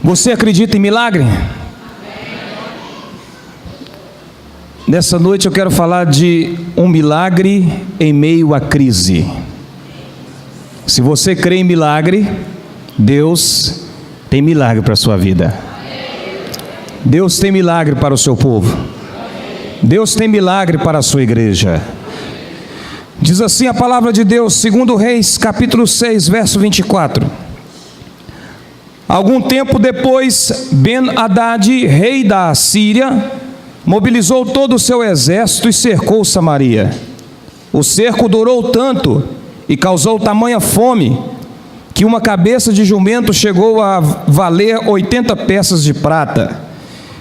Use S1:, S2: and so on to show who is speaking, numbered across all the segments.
S1: Você acredita em milagre? Nessa noite eu quero falar de um milagre em meio à crise. Se você crê em milagre, Deus tem milagre para a sua vida. Deus tem milagre para o seu povo. Deus tem milagre para a sua igreja. Diz assim a palavra de Deus, 2 Reis, capítulo 6, verso 24. Algum tempo depois, Ben-Hadad, rei da Síria, mobilizou todo o seu exército e cercou Samaria. O cerco durou tanto e causou tamanha fome, que uma cabeça de jumento chegou a valer 80 peças de prata,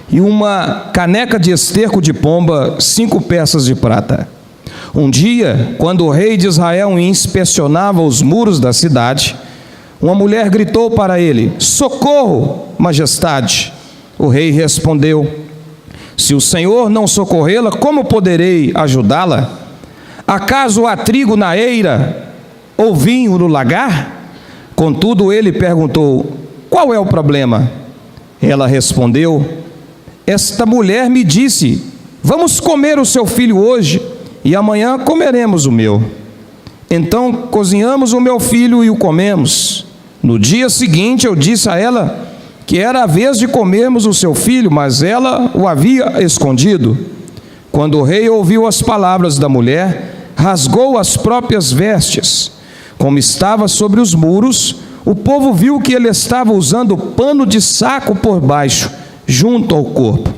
S1: e uma caneca de esterco de pomba, 5 peças de prata. Um dia, quando o rei de Israel inspecionava os muros da cidade, uma mulher gritou para ele: "Socorro, majestade!" O rei respondeu: "Se o Senhor não socorrê-la, como poderei ajudá-la? Acaso há trigo na eira ou vinho no lagar?" Contudo, ele perguntou: "Qual é o problema?" Ela respondeu: "Esta mulher me disse: vamos comer o seu filho hoje, e amanhã comeremos o meu. Então cozinhamos o meu filho e o comemos. No dia seguinte eu disse a ela que era a vez de comermos o seu filho, mas ela o havia escondido. Quando o rei ouviu as palavras da mulher, rasgou as próprias vestes. Como estava sobre os muros, o povo viu que ele estava usando pano de saco por baixo, junto ao corpo.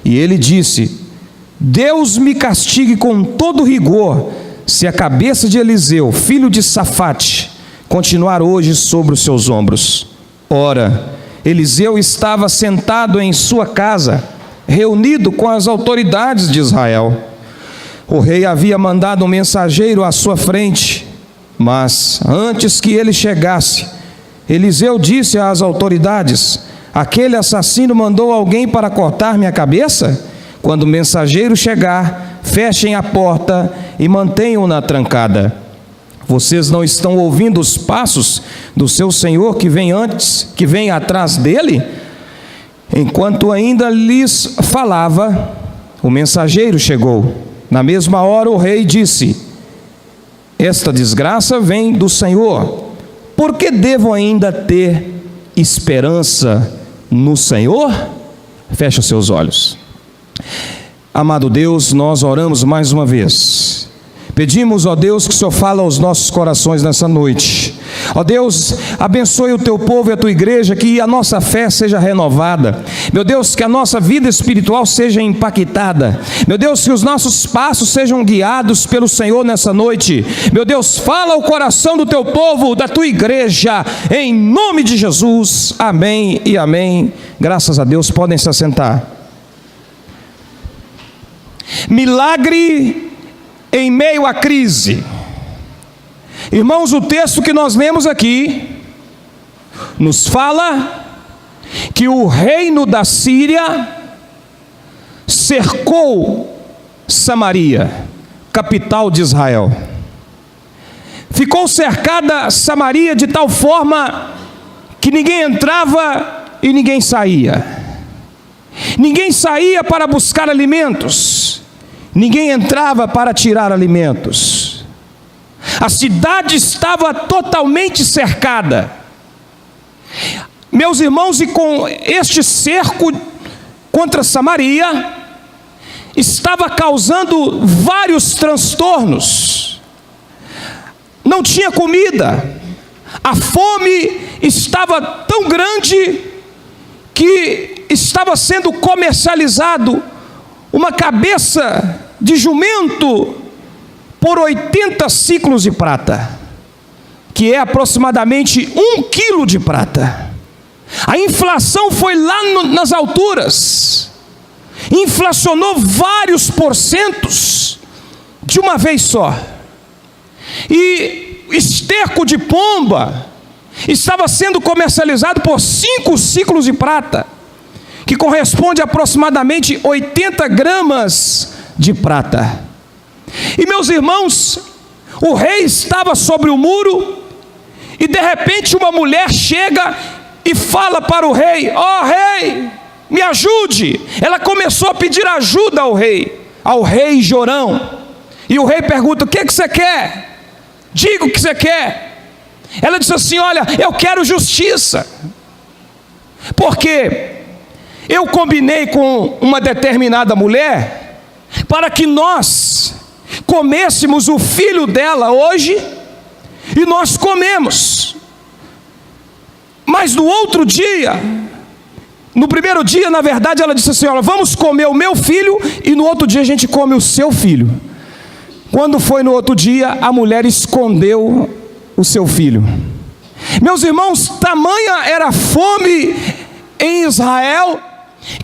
S1: E ele disse: Deus me castigue com todo rigor, se a cabeça de Eliseu, filho de Safate, continuar hoje sobre os seus ombros. Ora, Eliseu estava sentado em sua casa, reunido com as autoridades de Israel. O rei havia mandado um mensageiro à sua frente, mas antes que ele chegasse, Eliseu disse às autoridades: aquele assassino mandou alguém para cortar minha cabeça? Quando o mensageiro chegar, fechem a porta e mantenham-na trancada. Vocês não estão ouvindo os passos do seu senhor que vem atrás dele? Enquanto ainda lhes falava, o mensageiro chegou. Na mesma hora o rei disse: esta desgraça vem do Senhor. Por que devo ainda ter esperança no Senhor? Feche os seus olhos. Amado Deus, nós oramos mais uma vez. Pedimos, ó Deus, que o Senhor fale aos nossos corações nessa noite. Ó Deus, abençoe o teu povo e a tua igreja, que a nossa fé seja renovada. Meu Deus, que a nossa vida espiritual seja impactada. Meu Deus, que os nossos passos sejam guiados pelo Senhor nessa noite. Meu Deus, fala ao coração do teu povo, da tua igreja, em nome de Jesus. Amém e amém. Graças a Deus, podem se assentar. Milagre em meio à crise. Irmãos, o texto que nós lemos aqui nos fala que o reino da Síria cercou Samaria, capital de Israel. Ficou cercada Samaria de tal forma que ninguém entrava e ninguém saía. Ninguém saía para buscar alimentos, ninguém entrava para tirar alimentos. A cidade estava totalmente cercada. Meus irmãos, e com este cerco contra Samaria, estava causando vários transtornos. Não tinha comida, a fome estava tão grande que estava sendo comercializado uma cabeça de jumento por 80 ciclos de prata, que é aproximadamente 1 quilo de prata. A inflação foi lá nas alturas, inflacionou vários porcentos de uma vez só. E esterco de pomba estava sendo comercializado por 5 ciclos de prata, que corresponde a aproximadamente 80 gramas de prata. E meus irmãos, o rei estava sobre o muro, e de repente uma mulher chega e fala para o rei: ó rei, me ajude. Ela começou a pedir ajuda ao rei Jorão. E o rei pergunta: o que você quer? Diga o que você quer. Ela disse assim: olha, eu quero justiça, porque eu combinei com uma determinada mulher para que nós comêssemos o filho dela hoje, e nós comemos. Mas no outro dia, no primeiro dia, na verdade, ela disse assim: olha, vamos comer o meu filho, e no outro dia a gente come o seu filho. Quando foi no outro dia, a mulher escondeu o seu filho. Meus irmãos, tamanha era a fome em Israel,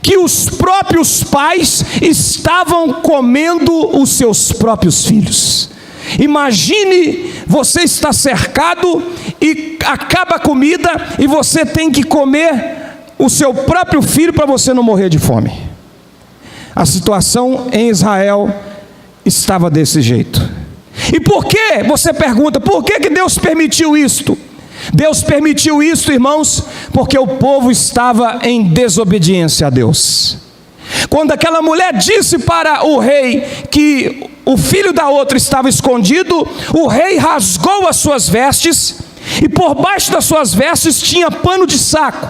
S1: que os próprios pais estavam comendo os seus próprios filhos. Imagine, você está cercado e acaba a comida e você tem que comer o seu próprio filho para você não morrer de fome. A situação em Israel estava desse jeito. E por que? Você pergunta, por que Deus permitiu isto? Deus permitiu isso, irmãos, porque o povo estava em desobediência a Deus. Quando aquela mulher disse para o rei que o filho da outra estava escondido, o rei rasgou as suas vestes, e por baixo das suas vestes tinha pano de saco.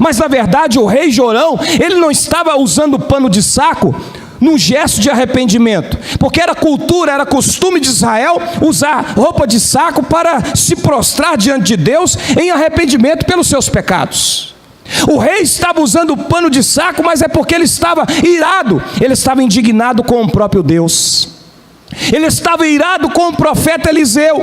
S1: Mas na verdade o rei Jorão, ele não estava usando pano de saco num gesto de arrependimento, porque era cultura, era costume de Israel usar roupa de saco para se prostrar diante de Deus em arrependimento pelos seus pecados. O rei estava usando o pano de saco, mas é porque ele estava irado, ele estava indignado com o próprio Deus, ele estava irado com o profeta Eliseu.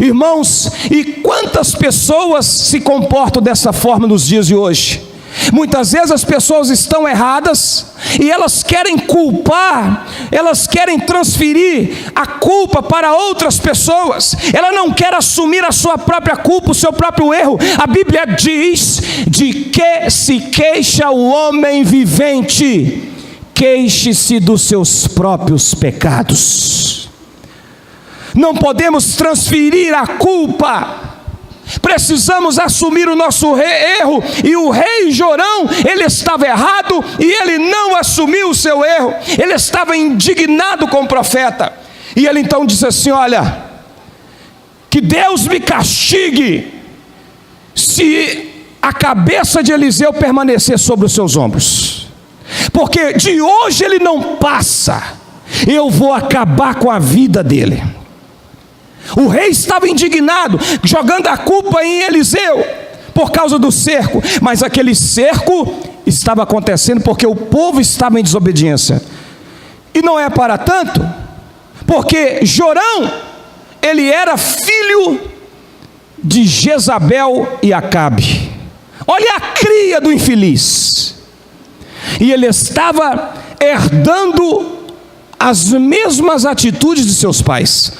S1: Irmãos, e quantas pessoas se comportam dessa forma nos dias de hoje? Muitas vezes as pessoas estão erradas e elas querem culpar, elas querem transferir a culpa para outras pessoas. Ela não quer assumir a sua própria culpa, o seu próprio erro. A Bíblia diz: de que se queixa o homem vivente, queixe-se dos seus próprios pecados. Não podemos transferir a culpa, precisamos assumir o nosso erro. E o rei Jorão, ele estava errado e ele não assumiu o seu erro, ele estava indignado com o profeta. E ele então disse assim: olha, que Deus me castigue se a cabeça de Eliseu permanecer sobre os seus ombros, porque de hoje ele não passa, eu vou acabar com a vida dele. O rei estava indignado, jogando a culpa em Eliseu por causa do cerco, mas aquele cerco estava acontecendo porque o povo estava em desobediência. E não é para tanto, porque Jorão, ele era filho de Jezabel e Acabe. Olha a cria do infeliz. E ele estava herdando as mesmas atitudes de seus pais.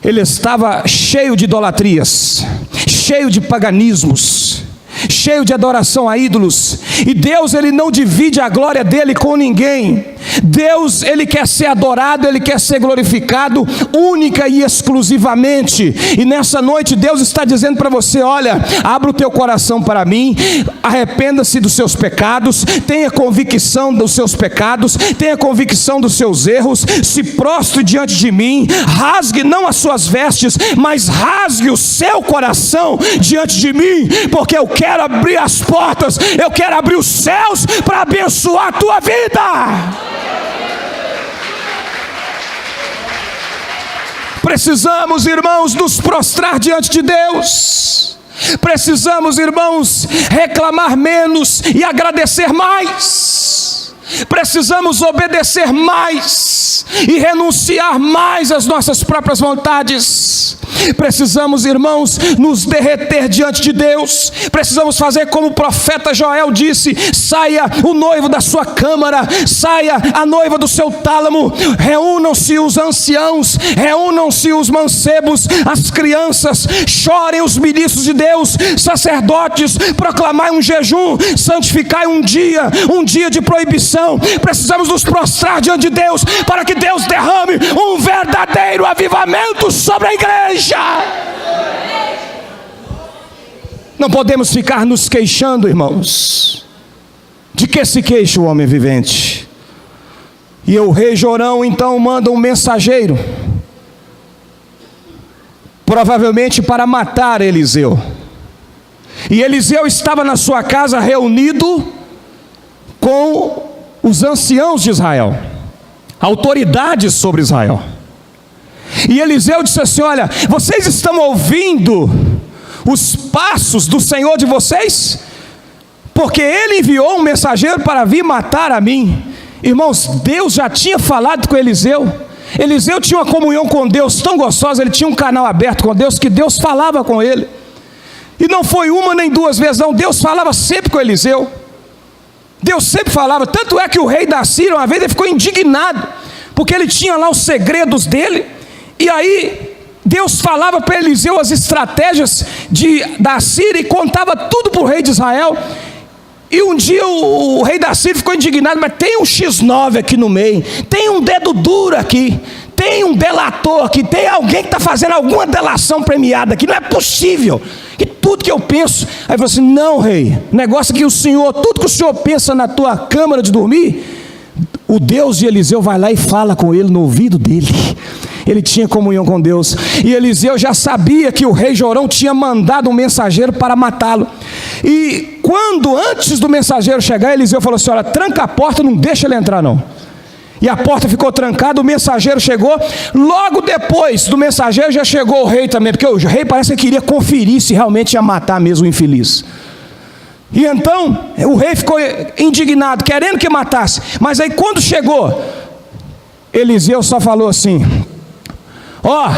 S1: Ele estava cheio de idolatrias, cheio de paganismos, cheio de adoração a ídolos. E Deus, ele não divide a glória dele com ninguém. Deus, ele quer ser adorado, ele quer ser glorificado única e exclusivamente. E nessa noite Deus está dizendo para você: olha, abra o teu coração para mim, arrependa-se dos seus pecados, tenha convicção dos seus pecados, tenha convicção dos seus erros, se prostre diante de mim, rasgue não as suas vestes, mas rasgue o seu coração diante de mim, porque eu quero abrir as portas, eu quero abrir os céus para abençoar a tua vida. Precisamos, irmãos, nos prostrar diante de Deus. Precisamos, irmãos, reclamar menos e agradecer mais. Precisamos obedecer mais e renunciar mais às nossas próprias vontades. Precisamos, irmãos, nos derreter diante de Deus. Precisamos fazer como o profeta Joel disse: saia o noivo da sua câmara, saia a noiva do seu tálamo, reúnam-se os anciãos, reúnam-se os mancebos, as crianças, chorem os ministros de Deus, sacerdotes, proclamai um jejum, santificai um dia de proibição. Precisamos nos prostrar diante de Deus para que Deus derrame um verdadeiro avivamento sobre a igreja. Não podemos ficar nos queixando, irmãos. De que se queixa o homem vivente? E o rei Jorão então manda um mensageiro, provavelmente para matar Eliseu. E Eliseu estava na sua casa reunido com os anciãos de Israel, autoridades sobre Israel. E Eliseu disse assim: olha, vocês estão ouvindo os passos do Senhor de vocês? Porque ele enviou um mensageiro para vir matar a mim. Irmãos, Deus já tinha falado com Eliseu. Eliseu tinha uma comunhão com Deus tão gostosa, ele tinha um canal aberto com Deus, que Deus falava com ele. E não foi uma nem duas vezes não, Deus falava sempre com Eliseu. Deus sempre falava, tanto é que o rei da Síria, uma vez ele ficou indignado, porque ele tinha lá os segredos dele, e aí Deus falava para Eliseu as estratégias da Síria, e contava tudo para o rei de Israel. E um dia o rei da Síria ficou indignado, mas tem um X9 aqui no meio, tem um dedo duro aqui, tem um delator aqui, tem alguém que está fazendo alguma delação premiada aqui, não é possível. E tudo que eu penso, aí ele falou assim: não, rei, negócio é que o Senhor, tudo que o Senhor pensa na tua câmara de dormir, o Deus de Eliseu vai lá e fala com ele no ouvido dele. Ele tinha comunhão com Deus, e Eliseu já sabia que o rei Jorão tinha mandado um mensageiro para matá-lo. E quando, antes do mensageiro chegar, Eliseu falou assim: olha, tranca a porta, não deixa ele entrar não. E a porta ficou trancada, o mensageiro chegou. Logo depois do mensageiro já chegou o rei também, porque o rei parece que queria conferir se realmente ia matar mesmo o infeliz. E então o rei ficou indignado, querendo que matasse. Mas aí quando chegou, Eliseu só falou assim: ó,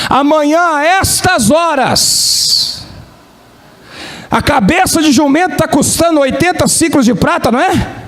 S1: amanhã a estas horas, a cabeça de jumento está custando 80 ciclos de prata, não é?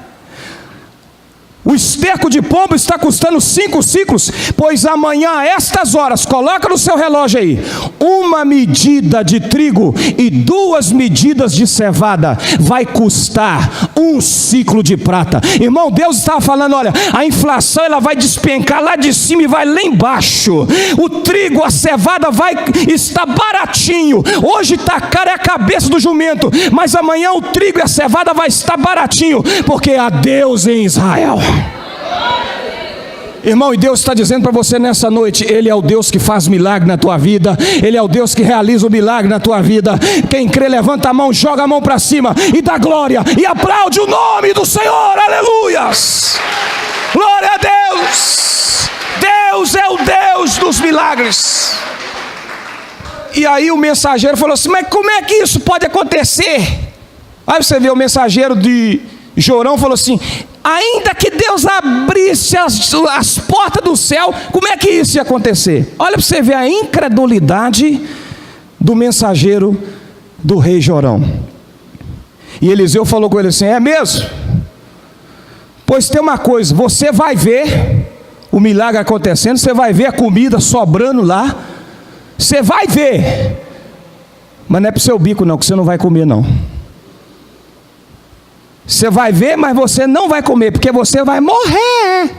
S1: O esterco de pombo está custando 5 ciclos, pois amanhã a estas horas, coloca no seu relógio aí, 1 medida de trigo e 2 medidas de cevada vai custar 1 ciclo de prata. Irmão, Deus estava falando: olha, a inflação ela vai despencar lá de cima e vai lá embaixo. O trigo, a cevada vai estar baratinho. Hoje está caro, é a cabeça do jumento, mas amanhã o trigo e a cevada vai estar baratinho, porque há Deus em Israel. Irmão, e Deus está dizendo para você nessa noite: Ele é o Deus que faz milagre na tua vida, Ele é o Deus que realiza o milagre na tua vida. Quem crê, levanta a mão, joga a mão para cima e dá glória, e aplaude o nome do Senhor, aleluias, glória a Deus. Deus é o Deus dos milagres. E aí o mensageiro falou assim: mas como é que isso pode acontecer? Aí você vê o mensageiro de Jorão falou assim: ainda que Deus abrisse as portas do céu, como é que isso ia acontecer? Olha para você ver a incredulidade do mensageiro do rei Jorão. E Eliseu falou com ele assim: é mesmo? Pois tem uma coisa, você vai ver o milagre acontecendo, você vai ver a comida sobrando lá, você vai ver, mas não é para o seu bico não, que você não vai comer não. Você vai ver, mas você não vai comer, porque você vai morrer.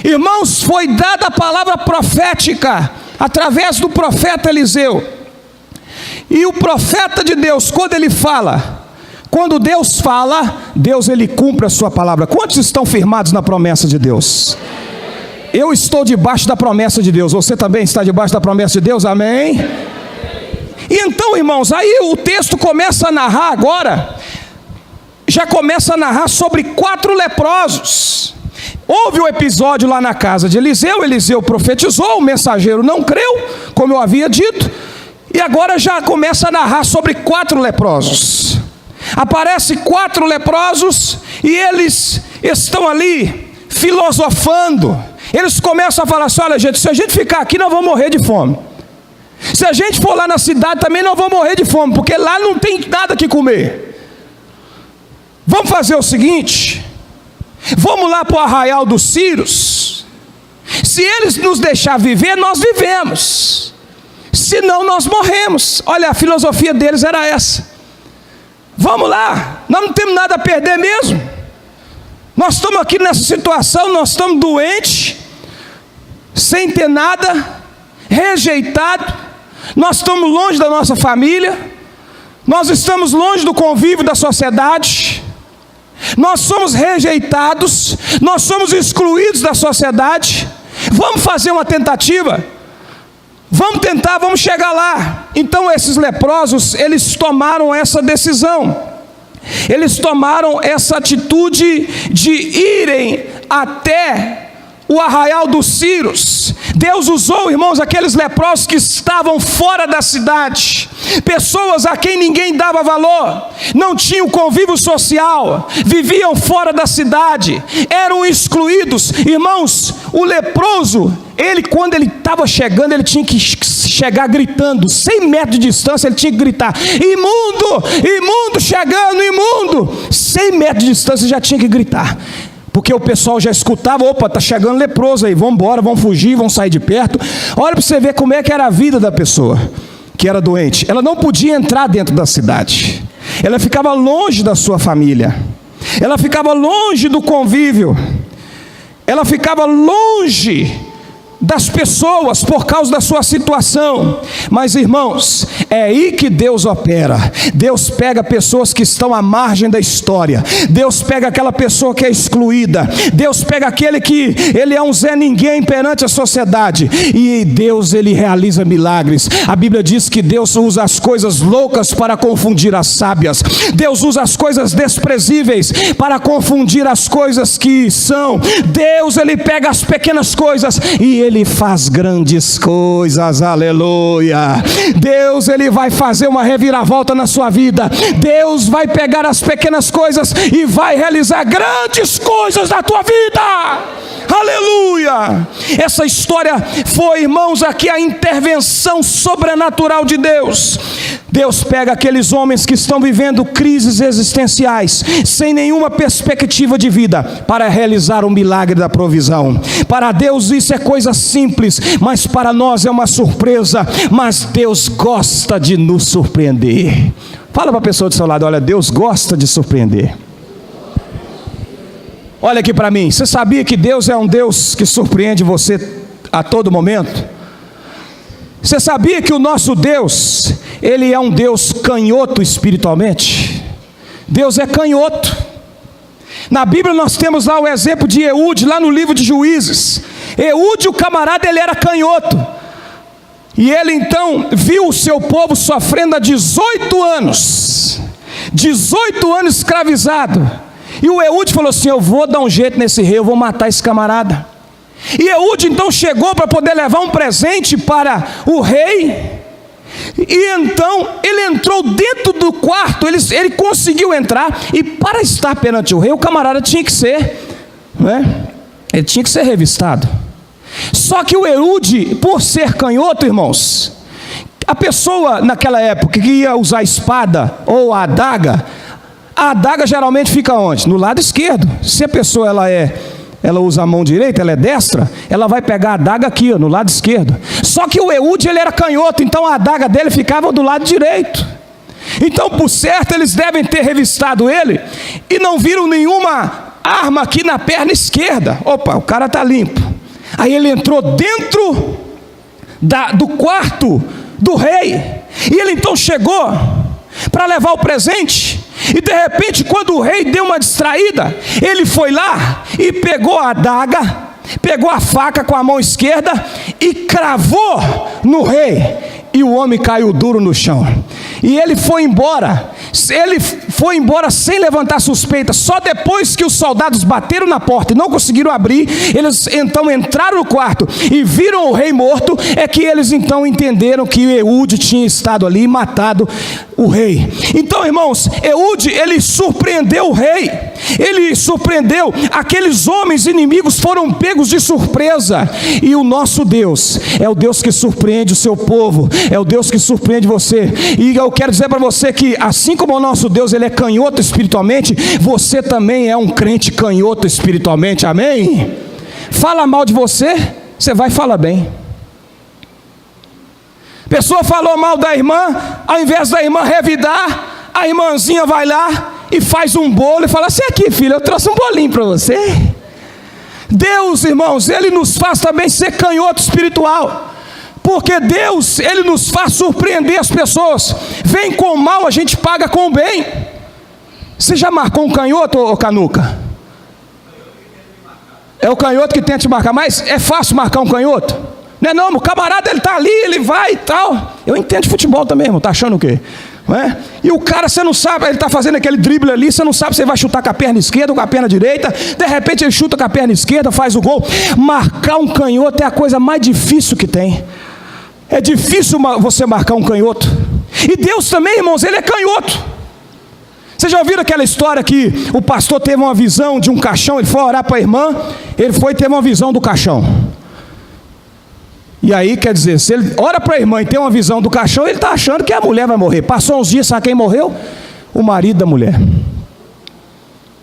S1: Irmãos, foi dada a palavra profética através do profeta Eliseu. E o profeta de Deus, quando Deus fala, Deus ele cumpre a sua palavra. Quantos estão firmados na promessa de Deus? Eu estou debaixo da promessa de Deus. Você também está debaixo da promessa de Deus? Amém? E então, irmãos, aí o texto começa a narrar agora, já começa a narrar sobre 4 leprosos. Houve um episódio lá na casa de Eliseu, Eliseu profetizou, o mensageiro não creu, como eu havia dito, e agora já começa a narrar sobre 4 leprosos. Aparecem 4 leprosos e eles estão ali filosofando. Eles começam a falar assim: olha gente, se a gente ficar aqui nós vamos morrer de fome. Se a gente for lá na cidade também nós vamos morrer de fome, porque lá não tem nada que comer. Vamos fazer o seguinte, vamos lá para o arraial dos Círios. Se eles nos deixar viver, nós vivemos, senão nós morremos. Olha, a filosofia deles era essa: vamos lá, nós não temos nada a perder mesmo. Nós estamos aqui nessa situação, nós estamos doentes, sem ter nada, rejeitado, nós estamos longe da nossa família, nós estamos longe do convívio da sociedade, nós somos rejeitados, nós somos excluídos da sociedade. Vamos fazer uma tentativa, vamos tentar, vamos chegar lá. Então esses leprosos, eles tomaram essa decisão, eles tomaram essa atitude de irem até o arraial dos Círios. Deus usou, irmãos, aqueles leprosos que estavam fora da cidade, pessoas a quem ninguém dava valor, não tinham convívio social, viviam fora da cidade, eram excluídos. Irmãos, o leproso, quando ele estava chegando, ele tinha que chegar gritando, 100 metros de distância, ele tinha que gritar: imundo, imundo, chegando, imundo. 100 metros de distância já tinha que gritar, porque o pessoal já escutava: opa, está chegando leproso aí, vamos embora, vamos fugir, vamos sair de perto. Olha para você ver como é que era a vida da pessoa que era doente. Ela não podia entrar dentro da cidade, ela ficava longe da sua família, ela ficava longe do convívio, ela ficava longe das pessoas por causa da sua situação. Mas, irmãos, é aí que Deus opera. Deus pega pessoas que estão à margem da história, Deus pega aquela pessoa que é excluída, Deus pega aquele que ele é um Zé Ninguém perante a sociedade, e Deus, ele realiza milagres. A Bíblia diz que Deus usa as coisas loucas para confundir as sábias, Deus usa as coisas desprezíveis para confundir as coisas que são. Deus, ele pega as pequenas coisas e ele faz grandes coisas, aleluia. Deus, ele vai fazer uma reviravolta na sua vida. Deus vai pegar as pequenas coisas e vai realizar grandes coisas na tua vida, aleluia. Essa história foi, irmãos, aqui a intervenção sobrenatural de Deus. Deus pega aqueles homens que estão vivendo crises existenciais, sem nenhuma perspectiva de vida, para realizar o milagre da provisão. Para Deus isso é coisa simples, mas para nós é uma surpresa. Mas Deus gosta de nos surpreender. Fala para a pessoa do seu lado: olha, Deus gosta de surpreender. Olha aqui para mim, você sabia que Deus é um Deus que surpreende você a todo momento? Você sabia que o nosso Deus, ele é um Deus canhoto espiritualmente? Deus é canhoto. Na Bíblia nós temos lá o exemplo de Eude, lá no livro de Juízes. Eude, o camarada, ele era canhoto, e ele então viu o seu povo sofrendo há 18 anos escravizado, e o Eude falou assim: eu vou dar um jeito nesse rei, eu vou matar esse camarada. E Eude então chegou para poder levar um presente para o rei, e então ele entrou dentro do quarto, ele conseguiu entrar, e para estar perante o rei, o camarada tinha que ser, ele tinha que ser revistado. Só que o Eude, por ser canhoto, irmãos, a pessoa naquela época que ia usar a espada ou a adaga geralmente fica onde? No lado esquerdo. Se a pessoa ela usa a mão direita, ela é destra, ela vai pegar a adaga aqui, no lado esquerdo. Só que o Eude, ele era canhoto, então a adaga dele ficava do lado direito. Então, por certo, eles devem ter revistado ele e não viram nenhuma arma aqui na perna esquerda. Opa, o cara está limpo. Aí ele entrou dentro do quarto do rei, e ele então chegou para levar o presente, e de repente, quando o rei deu uma distraída, ele foi lá e pegou a adaga, pegou a faca com a mão esquerda e cravou no rei, e o homem caiu duro no chão. E ele foi embora sem levantar suspeita. Só depois que os soldados bateram na porta e não conseguiram abrir, eles então entraram no quarto e viram o rei morto, é que eles então entenderam que Eude tinha estado ali e matado o rei. Então, irmãos, Eude, ele surpreendeu o rei, ele surpreendeu, aqueles homens inimigos foram pegos de surpresa. E o nosso Deus é o Deus que surpreende o seu povo, é o Deus que surpreende você. E eu quero dizer para você que, assim como o nosso Deus, ele é canhoto espiritualmente, você também é um crente canhoto espiritualmente, amém? Fala mal de você, você vai falar bem. Pessoa falou mal da irmã, ao invés da irmã revidar, a irmãzinha vai lá e faz um bolo e fala assim: aqui, filha, eu trouxe um bolinho para você. Deus, irmãos, ele nos faz também ser canhoto espiritual. Porque Deus, Ele nos faz surpreender as pessoas. Vem com o mal, a gente paga com o bem. Você já marcou um canhoto, ô Canuca? É o canhoto que tenta te marcar, mas é fácil marcar um canhoto? Não é não, o camarada ele está ali, ele vai e tal. Eu entendo de futebol também, irmão, tá achando o quê? Não é? E o cara, você não sabe, ele está fazendo aquele drible ali, você não sabe se ele vai chutar com a perna esquerda ou com a perna direita. De repente ele chuta com a perna esquerda, faz o gol. Marcar um canhoto é a coisa mais difícil que tem. É difícil você marcar um canhoto. E Deus também, irmãos, Ele é canhoto. Vocês já ouviram aquela história que o pastor teve uma visão de um caixão, ele foi orar para a irmã, ele foi e teve uma visão do caixão. E aí, quer dizer, se ele ora para a irmã e tem uma visão do caixão, ele está achando que a mulher vai morrer. Passou uns dias, sabe quem morreu? O marido da mulher.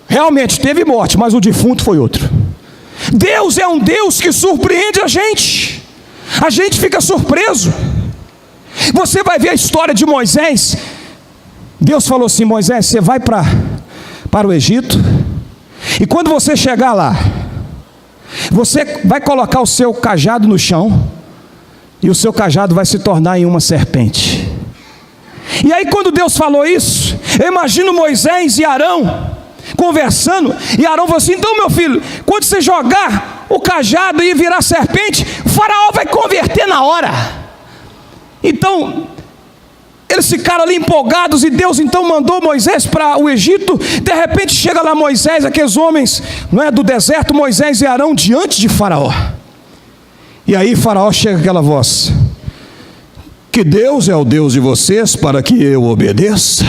S1: Realmente teve morte, mas o defunto foi outro. Deus é um Deus que surpreende a gente. A gente fica surpreso. Você vai ver a história de Moisés. Deus falou assim: Moisés, você vai para o Egito, e quando você chegar lá, você vai colocar o seu cajado no chão, e o seu cajado vai se tornar em uma serpente. E aí quando Deus falou isso, eu imagino Moisés e Arão conversando, e Arão falou assim: então meu filho, quando você jogar o cajado e virar serpente, o faraó vai converter na hora. Então eles ficaram ali empolgados, e Deus então mandou Moisés para o Egito. De repente chega lá Moisés, aqueles homens, não é, do deserto, Moisés e Arão diante de Faraó. E aí Faraó chega com aquela voz: que Deus é o Deus de vocês para que eu obedeça?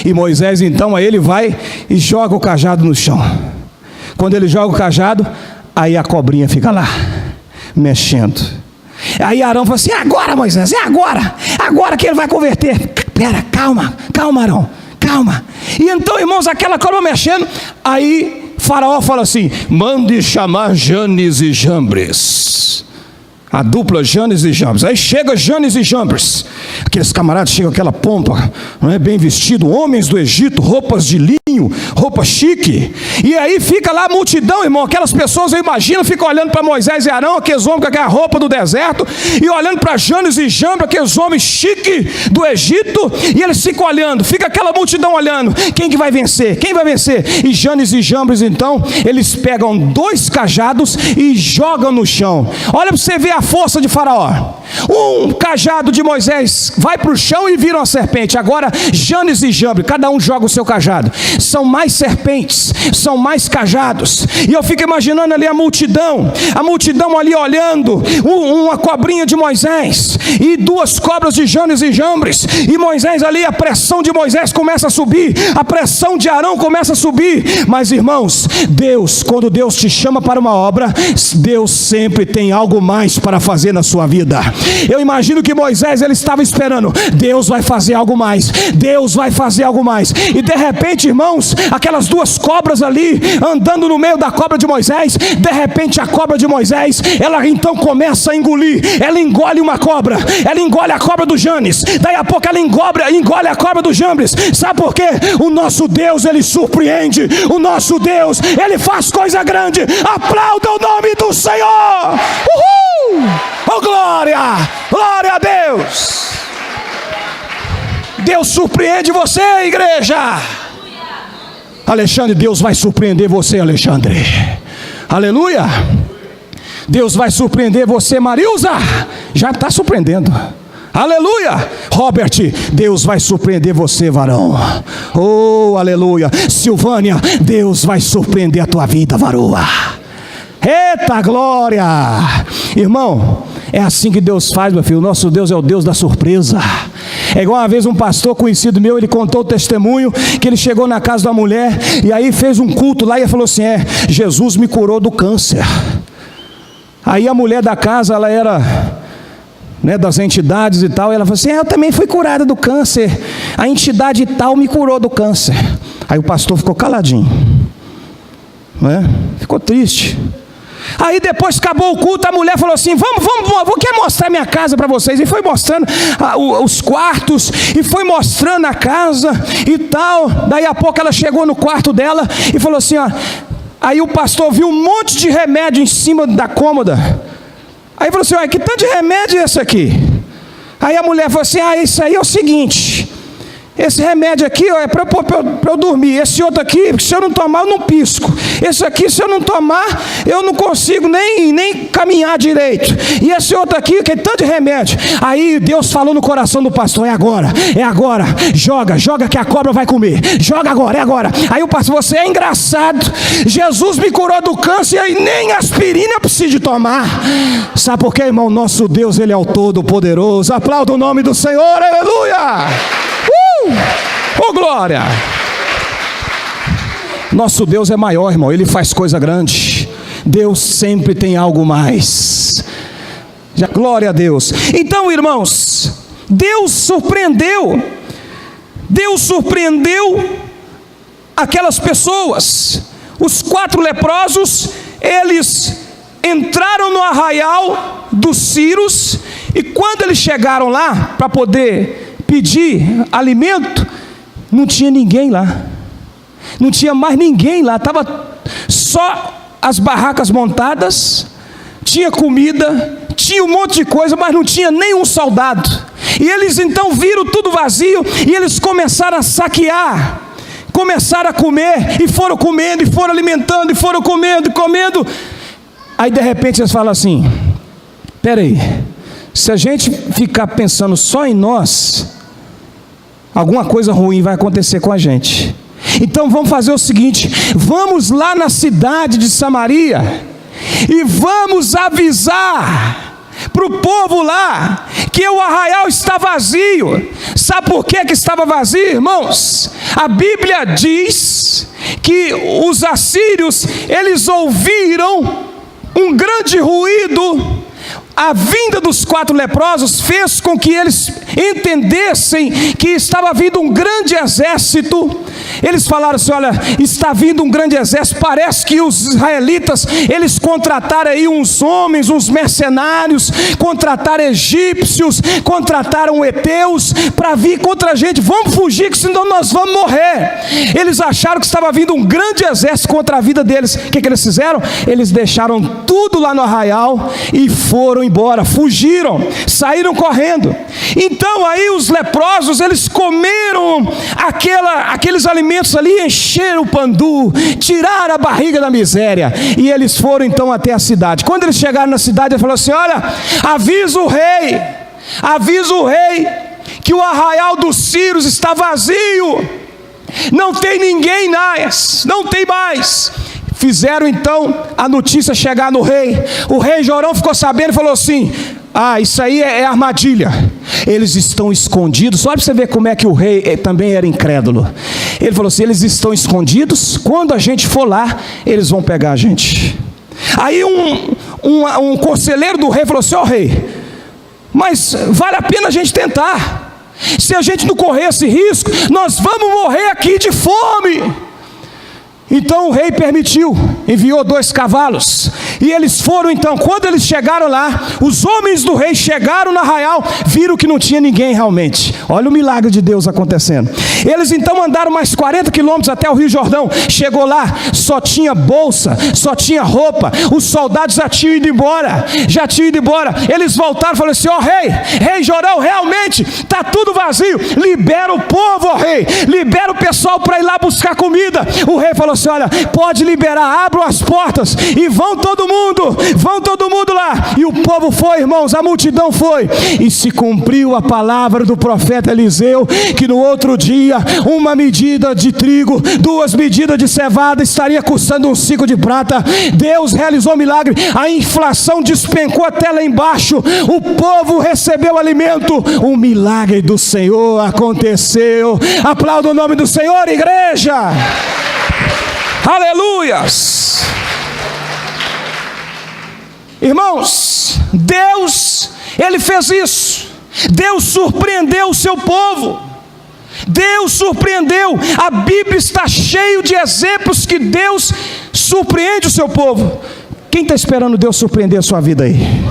S1: E Moisés então, aí ele vai e joga o cajado no chão. Quando ele joga o cajado, aí a cobrinha fica lá, mexendo. Aí Arão fala assim: agora Moisés, é agora que ele vai converter. Pera, calma Arão, calma. E então, irmãos, aquela cobra mexendo. Aí Faraó fala assim: mande chamar Janes e Jambres. A dupla Janes e Jambres. Aí chega Janes e Jambres, aqueles camaradas chegam com aquela pompa, não é, bem vestido, homens do Egito, roupas de linho, roupa chique. E aí fica lá a multidão, irmão, aquelas pessoas, eu imagino, ficam olhando para Moisés e Arão, aqueles homens com aquela roupa do deserto, e olhando para Janes e Jambres, aqueles homens chique do Egito, e eles ficam olhando, fica aquela multidão olhando, quem que vai vencer? Quem vai vencer? E Janes e Jambres então, eles pegam 2 cajados e jogam no chão. Olha para você ver a força de Faraó. Um cajado de Moisés vai para o chão e vira uma serpente. Agora Janes e Jambres, cada um joga o seu cajado. São mais serpentes, são mais cajados. E eu fico imaginando ali a multidão ali olhando, uma cobrinha de Moisés e 2 cobras de Janes e Jambres. E Moisés ali, a pressão de Moisés começa a subir, a pressão de Arão começa a subir. Mas irmãos, Deus, quando Deus te chama para uma obra, Deus sempre tem algo mais para fazer na sua vida. Eu imagino que Moisés, ele estava esperando: Deus vai fazer algo mais, Deus vai fazer algo mais. E de repente, irmãos, aquelas 2 cobras ali, andando no meio da cobra de Moisés, de repente a cobra de Moisés, ela então começa a engolir, ela engole uma cobra, ela engole a cobra do Janes, daí a pouco ela engole a cobra do Jambres. Sabe por quê? O nosso Deus, ele surpreende, o nosso Deus, ele faz coisa grande. Aplauda o nome do Senhor. Uhul! Oh glória! Glória a Deus! Deus surpreende você, igreja. Alexandre, Deus vai surpreender você, Alexandre. Aleluia! Deus vai surpreender você, Marilza. Já está surpreendendo. Aleluia! Robert, Deus vai surpreender você, varão. Oh, aleluia! Silvânia, Deus vai surpreender a tua vida, varoa. Eita glória! Irmão, é assim que Deus faz, meu filho. O nosso Deus é o Deus da surpresa. É igual uma vez um pastor conhecido meu, ele contou o testemunho que ele chegou na casa da mulher, e aí fez um culto lá e falou assim: Jesus me curou do câncer. Aí a mulher da casa, ela era, né, das entidades e tal, e ela falou assim: eu também fui curada do câncer, a entidade tal me curou do câncer. Aí o pastor ficou caladinho, né? Ficou triste. Aí depois acabou o culto, a mulher falou assim: vamos, quero mostrar minha casa para vocês. E foi mostrando os quartos, e foi mostrando a casa e tal. Daí a pouco ela chegou no quarto dela e falou assim: ó. Aí o pastor viu um monte de remédio em cima da cômoda. Aí falou assim: olha, que tanto de remédio é esse aqui? Aí a mulher falou assim: isso aí é o seguinte, esse remédio aqui, ó, é para eu dormir. Esse outro aqui, se eu não tomar, eu não pisco. Esse aqui, se eu não tomar, eu não consigo nem caminhar direito. E esse outro aqui, que é tanto de remédio. Aí Deus falou no coração do pastor: é agora, joga que a cobra vai comer. Joga agora, é agora. Aí o pastor: você é engraçado, Jesus me curou do câncer e nem aspirina eu preciso tomar. Sabe por quê, irmão? Nosso Deus, Ele é o Todo-Poderoso. Aplauda o nome do Senhor, aleluia! Oh, glória! Nosso Deus é maior, irmão. Ele faz coisa grande. Deus sempre tem algo mais. Glória a Deus. Então, irmãos, Deus surpreendeu aquelas pessoas. Os 4 leprosos, eles entraram no arraial dos Círios, e quando eles chegaram lá para poder pedir alimento, não tinha ninguém lá, não tinha mais ninguém lá, estava só as barracas montadas, tinha comida, tinha um monte de coisa, mas não tinha nenhum soldado. E eles então viram tudo vazio, e eles começaram a saquear, começaram a comer, e foram comendo, e foram alimentando, e foram comendo, e comendo. Aí de repente eles falam assim: peraí, se a gente ficar pensando só em nós, alguma coisa ruim vai acontecer com a gente. Então vamos fazer o seguinte: vamos lá na cidade de Samaria e vamos avisar para o povo lá que o arraial está vazio. Sabe por que estava vazio, irmãos? A Bíblia diz que os assírios, eles ouviram um grande ruído. A vinda dos 4 leprosos fez com que eles entendessem que estava vindo um grande exército. Eles falaram assim: olha, está vindo um grande exército. Parece que os israelitas, eles contrataram aí uns homens, uns mercenários, contrataram egípcios, contrataram heteus para vir contra a gente. Vamos fugir, que senão nós vamos morrer. Eles acharam que estava vindo um grande exército contra a vida deles. O que eles fizeram? Eles deixaram tudo lá no arraial e foram embora, fugiram, saíram correndo. Então aí os leprosos, eles comeram aqueles alimentos ali, encheram o pandu, tiraram a barriga da miséria, e eles foram então até a cidade. Quando eles chegaram na cidade, ele falou assim: olha, avisa o rei que o arraial dos Círios está vazio, não tem ninguém mais, não tem mais. Fizeram então a notícia chegar no rei. O rei Jorão ficou sabendo e falou assim: isso aí é armadilha, eles estão escondidos. Só para você ver como é que o rei também era incrédulo. Ele falou assim: eles estão escondidos, quando a gente for lá, eles vão pegar a gente. Aí um conselheiro do rei falou assim: rei, mas vale a pena a gente tentar. Se a gente não correr esse risco, nós vamos morrer aqui de fome. Então o rei permitiu, enviou 2 cavalos, e eles foram então. Quando eles chegaram lá, os homens do rei chegaram no arraial, viram que não tinha ninguém realmente. Olha o milagre de Deus acontecendo. Eles então andaram mais 40 quilômetros até o Rio Jordão. Chegou lá, só tinha bolsa, só tinha roupa. Os soldados já tinham ido embora, Eles voltaram e falaram assim: rei Jorão, realmente está tudo vazio, libera o povo, rei, libera o pessoal para ir lá buscar comida. O rei falou assim: olha, pode liberar, abram as portas e vão todo mundo lá. E o povo foi, irmãos, a multidão foi, e se cumpriu a palavra do profeta Eliseu, que no outro dia 1 medida de trigo, 2 medidas de cevada estaria custando 1 ciclo de prata. Deus realizou um milagre, a inflação despencou até lá embaixo, o povo recebeu alimento, o milagre do Senhor aconteceu. Aplauda o nome do Senhor, igreja. Aleluias. Irmãos, Deus, Ele fez isso. Deus surpreendeu o seu povo. Deus surpreendeu. A Bíblia está cheia de exemplos que Deus surpreende o seu povo. Quem está esperando Deus surpreender a sua vida aí?